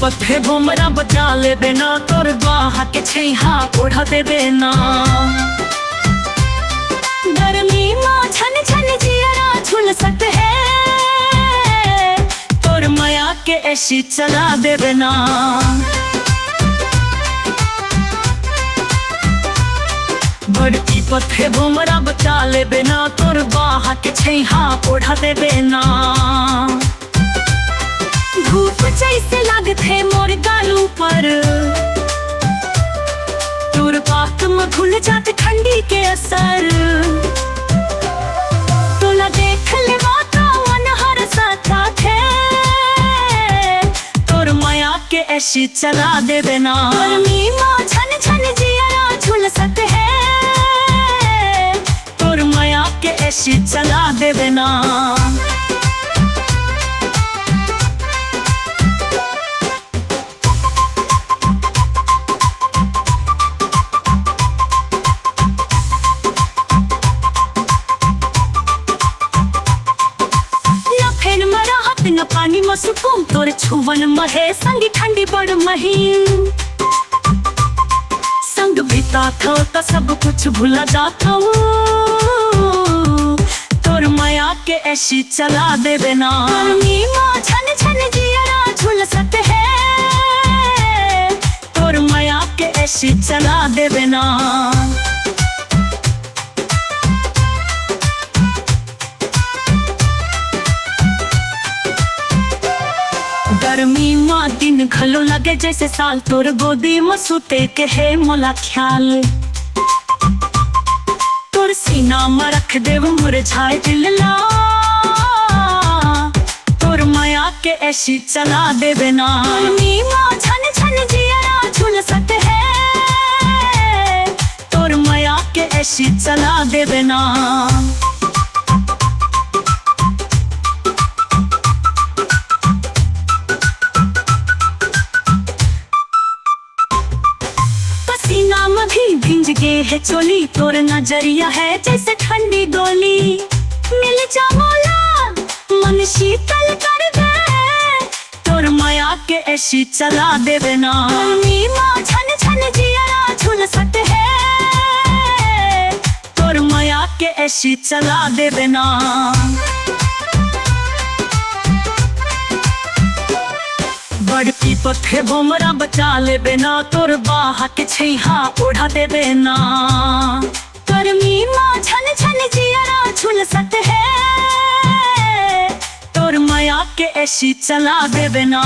पथे भुमरा बचा ले देना तोर बाहा के छैहा ओढ़ा दे देना। गर्मी माँ छन छन जियरा झुलसत है, तोर माया के ऐसी चला दे देना। बड़की पथे भुमरा बचा ले देना तोर बाहा के छैहा ओढ़ा दे देना। धूप जैसे लागथे मोर गालू पर, तोर बात में घुल जाते ठंडी के असर। तोला देख ले माता मन हर साथा थे, तोर माया के ऐसी चला दे देना। गर्मी माँ छन छन जियरा झुलसत है, तोर माया के ऐसी चला दे देना। न पानी में सुकून तोर छुवन महे, संगी ठंडी बड़ महीन। संग बिता था तो सब कुछ भूला जाता हूँ, तोर माया के ऐसी चला दे देना। गर्मी माँ छन छन जियरा झुलसत है, तोर माया के ऐसी चला दे देना। गर्मी माँ दिन घलो लगे जैसे साल, तोर गोदी में सुते के है मोला ख्याल। तोर सीना में रख देव मुरझाए दिलला, तोर माया के ऐसी चला दे देना। गर्मी माँ छन छन जियरा झुलसत है, तोर माया के ऐसी चला दे देना। पसीना में भी भिंज गे है चोली, तोर नजरिया है जैसे ठंडी गोली। मिल जा मोला मन शीतल कर दे, तोर माया के ऐसी चला दे देना। गर्मी माँ छन छन जियरा झुलसत है, तोर माया के ऐसी चला दे देना। बड़की पथे भुमरा बचा ले देना तोर बाहा के छैहा ओढ़ा दे देना। गर्मी माँ छन छन जियरा झुलसत है, तोर माया के ऐसी चला दे देना।